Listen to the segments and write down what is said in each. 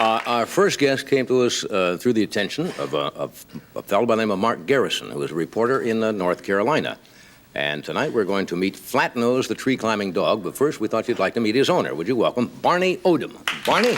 Our first guest came to us through the attention of a fellow by the name of Mark Garrison, who is a reporter in North Carolina. And tonight we're going to meet Flatnose, the tree-climbing dog. But first, we thought you'd like to meet his owner. Would you welcome Barney Odom? Barney?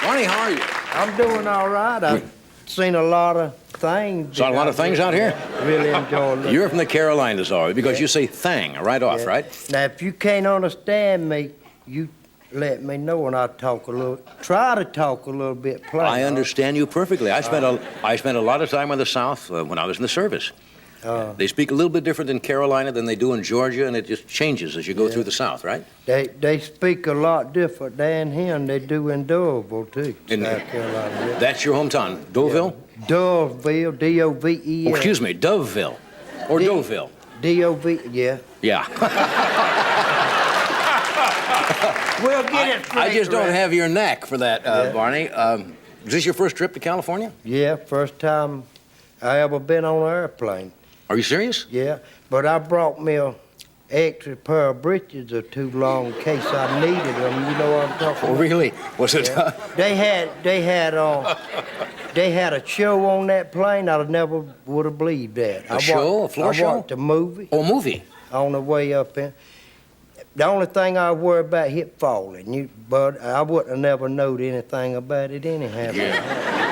Barney, how are you? I'm doing all right. I've seen a lot of things. Saw a lot of things out here? Really enjoyed it. You're from the Carolinas, all right, because you say thang right off, right? Now, if you can't understand me, you let me know and I'll try to talk a little bit plain. I understand you perfectly. I spent a lot of time in the South when I was in the service. They speak a little bit different in Carolina than they do in Georgia, and it just changes as you go through the South, right? They speak a lot different down here than they do in Doveville, too, South Carolina. That's your hometown, Doveville? Yeah. Doveville, D-O-V-E-L. Oh, excuse me, Doveville, or Doveville? D-O-V, yeah. Yeah. We'll get it straight. I just don't have your knack for that, Barney. Is this your first trip to California? Yeah, first time I ever been on an airplane. Are you serious? Yeah, but I brought me a extra pair of breeches or two long in case I needed them. You know what I'm talking about? Really? Was it? Yeah. They had a show on that plane. I never would have believed that. A show? A floor show? I watched a movie. Oh, movie? On the way up there. The only thing I worry about hip falling. But I wouldn't have never known anything about it anyhow. Yeah.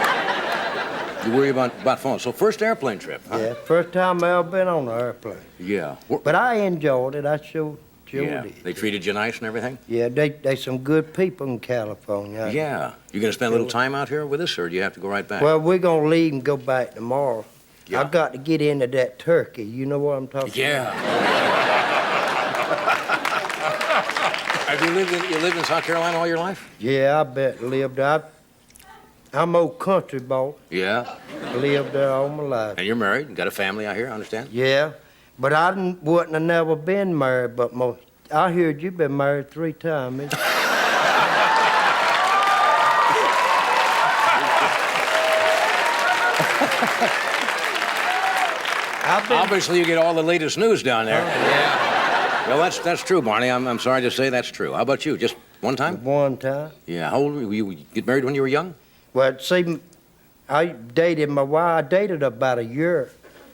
You worry about falling. So first airplane trip, huh? Yeah, first time I ever been on an airplane. Yeah. But I enjoyed it. I sure did. They treated you nice and everything? Yeah, they some good people in California. Yeah. You gonna spend a little time out here with us, or do you have to go right back? Well, we're gonna leave and go back tomorrow. Yeah. I've got to get into that turkey. You know what I'm talking about? Yeah. Have you lived in South Carolina all your life? Yeah, I bet lived there. I'm old country boy. Yeah. Lived there all my life. And you're married? Got a family out here, I understand? Yeah, but I wouldn't have never been married. But I heard you've been married 3 times. Obviously, you get all the latest news down there. Yeah. Well, that's true, Barney. I'm sorry to say that's true. How about you? Just one time? One time. Yeah. How old were you? You get married when you were young? Well, see, I dated my wife. I dated her about a year.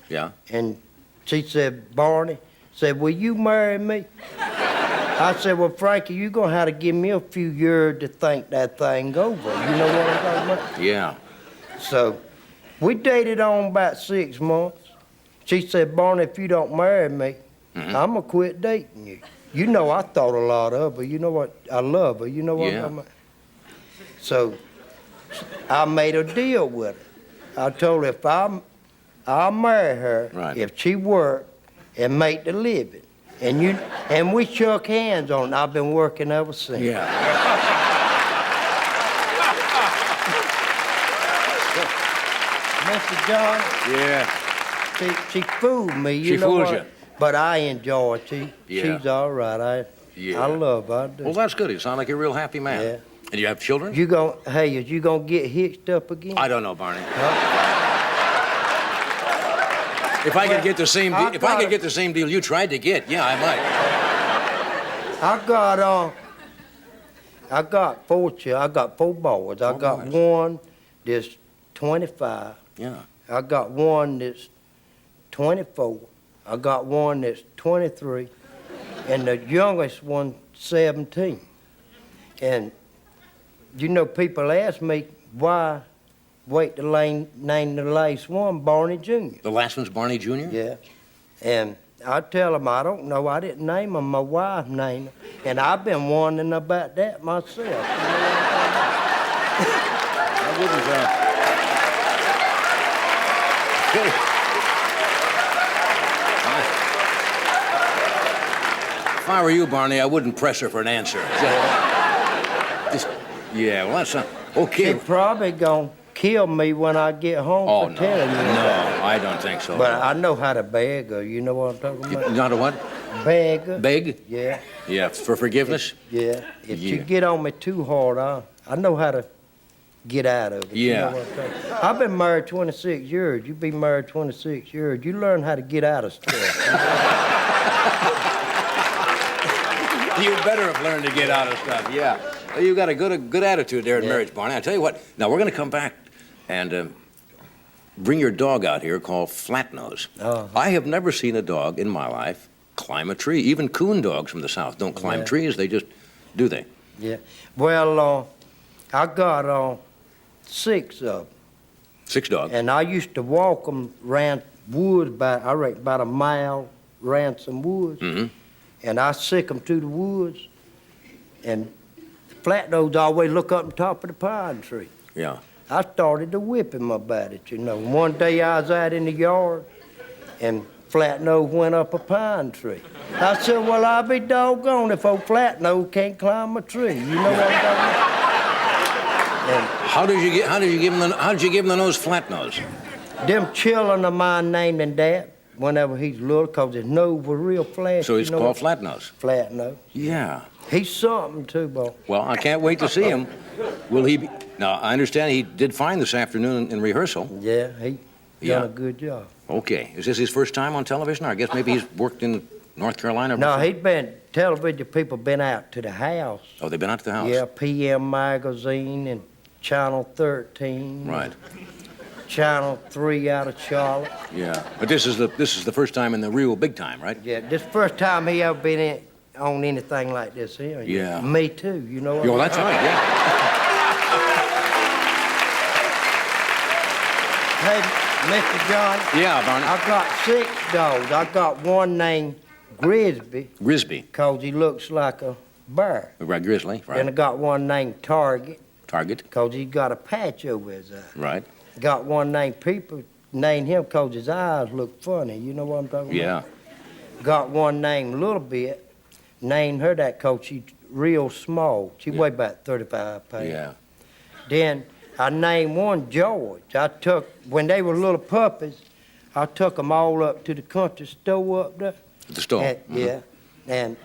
Yeah. And she said, Barney, said, will you marry me? I said, well, Frankie, you're going to have to give me a few years to think that thing over. You know what I'm talking about? Yeah. So we dated on about 6 months. She said, Barney, if you don't marry me, I'm going to quit dating you. You know I thought a lot of her. You know what? I love her. You know what I'm talking about? So I made a deal with her. I told her if I'll marry her if she worked and make the living. And we shook hands on it. I've been working ever since. Yeah. Mr. John? Yeah. She fooled me. She fooled you. But I enjoy her. She's all right. I love her. I do. Well, that's good. You sound like a real happy man. Yeah. And you have children? Is you gonna get hitched up again? I don't know, Barney. If I could get the same deal you tried to get, yeah, I might. I got 4 children. I got 4 boys. I got one that's 25. Yeah. I got one that's 24. I got one that's 23, and the youngest one 17. And you know, people ask me why wait to name the last one Barney Jr. The last one's Barney Jr.? Yeah. And I tell them I don't know. I didn't name him. My wife named him. And I've been wondering about that myself. I wouldn't, If I were you, Barney, I wouldn't press her for an answer. Yeah, well, that's not... Okay. She's probably gonna kill me when I get home for telling you that. No, I don't think so. But I know how to beg her. You know what I'm talking about? Not a what? Beg her. Beg? Yeah. Yeah, for forgiveness? If you get on me too hard, I know how to get out of it. Yeah. You know what I'm saying? I've been married 26 years. You've been married 26 years. You learn how to get out of stuff. You better have learned to get out of stuff, yeah. Well, you got a good attitude there in marriage, Barney. I tell you what, now we're going to come back and bring your dog out here called Flatnose. I have never seen a dog in my life climb a tree. Even coon dogs from the South don't climb trees. They just, do they? Yeah. Well, I got 6 of them. 6 dogs? And I used to walk them around woods, about a mile around some woods. Mm-hmm. And I sick them to the woods. And Flatnose always look up on top of the pine tree. Yeah. I started to whip him about it, you know. One day I was out in the yard, and Flatnose went up a pine tree. I said, well, I'll be doggone if old Flatnose can't climb a tree. You know what I'm talking about? How did you give him the nose Flatnose? Them children of mine named him that whenever he's little, 'cause his nose was real flat. So he's called Flatnose? Flatnose. Yeah. He's something, too, boy. Well, I can't wait to see him. Will he be... Now, I understand he did fine this afternoon in rehearsal. Yeah, he done a good job. Okay. Is this his first time on television? Or I guess maybe he's worked in North Carolina before? No, television people been out to the house. Oh, they've been out to the house? Yeah, PM Magazine and Channel 13. Right. Channel 3 out of Charlotte. Yeah. But this is the first time in the real big time, right? Yeah, this first time he ever been on anything like this here. Yeah. Me too, you know what? Oh, that's right, yeah. Hey, Mr. John. Yeah, Barney. I got 6 dogs. I got one named Grisby. Grisby. 'Cause he looks like a bear. Right, Grizzly, right. And I got one named Target. Target. 'Cause he got a patch over his eye. Right. Got one named People, named him 'cause his eyes look funny. You know what I'm talking Yeah. about? Got one named Little Bit. Named her that 'cause she's real small. She weighed about 35 pounds. Yeah. Then I named one George. When they were little puppies, I took them all up to the country store up there. The store. And, yeah. And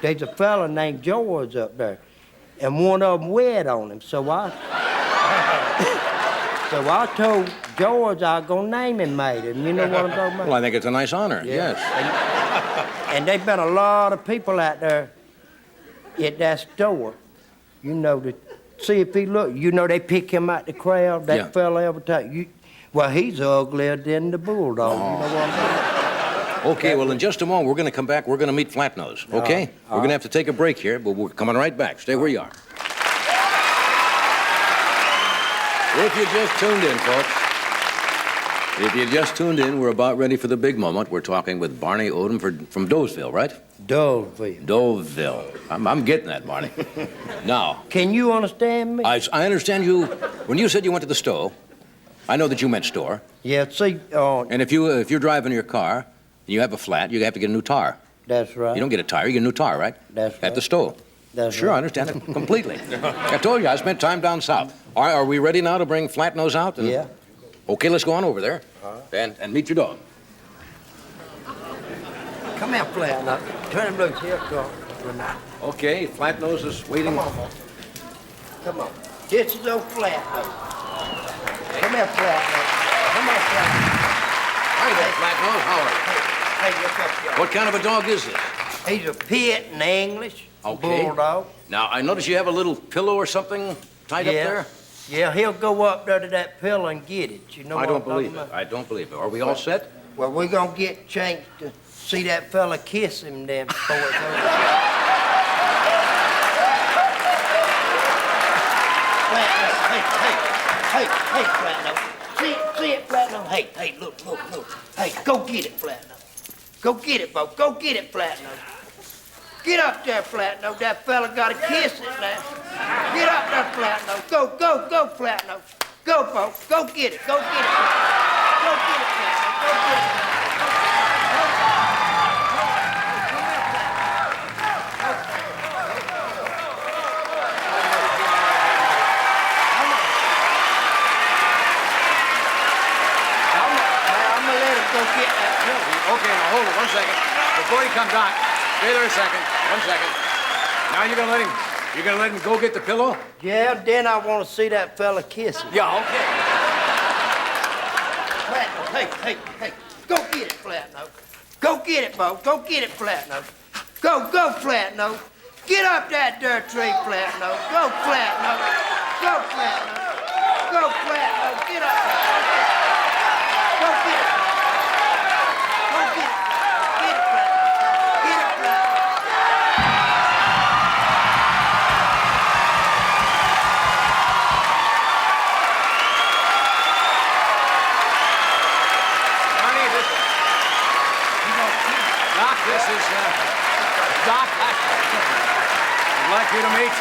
there's a fella named George up there. And one of them wed on him. So I told George I was going to name him Maiden. You know what I'm talking about? Well, I think it's a nice honor, yes. And there's been a lot of people out there at that store, you know, to see if he look. You know, they pick him out the crowd, that fella every time. Well, he's uglier than the bulldog, you know what I'm saying? Okay, well, in just a moment, we're going to come back. We're going to meet Flatnose, okay? We're going to have to take a break here, but we're coming right back. Stay where you are. If you just tuned in, folks, we're about ready for the big moment. We're talking with Barney Odom from Dovesville, right? Dovesville. I'm getting that, Barney. Now. Can you understand me? I understand you. When you said you went to the store, I know that you meant store. Yeah, see. And if you're driving your car and you have a flat, you have to get a new tire. That's right. You don't get a tire, you get a new tire, right? That's right. At the store. That's sure, right. I understand it completely. I told you, I spent time down south. Are we ready now to bring Flatnose out? Yeah. Okay, let's go on over there and meet your dog. Come here, Flatnose. Turn him loose. Here, go. Okay, Flatnose is waiting. Come on. This is old Flatnose. Come here, Flatnose. Come here, Flatnose. Hi there, Flatnose. How are you? Hey, look up here. What kind of a dog is this? He's a pit in English. Okay. Bulldog. Now, I notice you have a little pillow or something tied up there. Yeah, he'll go up there to that pillow and get it. You know I what don't I'm talking believe it. about? I don't believe it. Are we all set? Well, we're going to get a chance to see that fella kiss him then before it's over. Hey, Flatnose. See it, Flatnose? Hey, look. Hey, go get it, Flatnose. Go get it, Bo. Go get it, Flatnose. Get up there, Flatnose. That fella got to kiss it now. Get up there, Flatnose. Go, Flatnose. Go, Bo. Go get it. Go get it, Flatnose. Go get it, Flatnose. Go get it. Okay, now hold it 1 second. Before he comes out, stay there a second. 1 second. Now you're gonna let him You gonna let him go get the pillow? Yeah, then I want to see that fella kissing. Yeah, okay. Flatnose, hey, go get it, Flatnose. Go get it, Bo. Go get it, Flatnose. Go, Flatnose. Get up that dirt tree, Flatnose. Go, Flatnose. Go, Flatnose. Go, Flatnose. Get up there. Go get it. Go get it. Get it, Flatnose. Get it, Flatnose. Barney, Doc, this is, Doc, I'd like you to meet...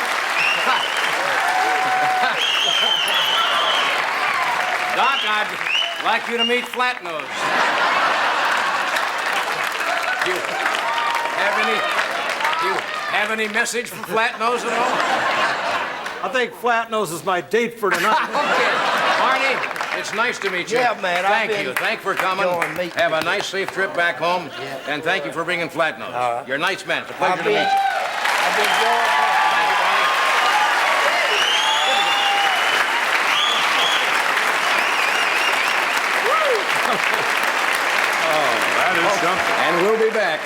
Doc, I'd like you to meet Flatnose. Do you have any message for Flatnose at all? I think Flatnose is my date for tonight. Okay. Barney, it's nice to meet you. Yeah, man, I've Thank been you. Thanks for coming. enjoying meeting Have a you. nice, safe trip back home. Yeah. And thank you for bringing Flatnose. All right. You're a nice man. It's a pleasure I've to meet you. been enjoying Thank you, Barney. That is something. And we'll be back.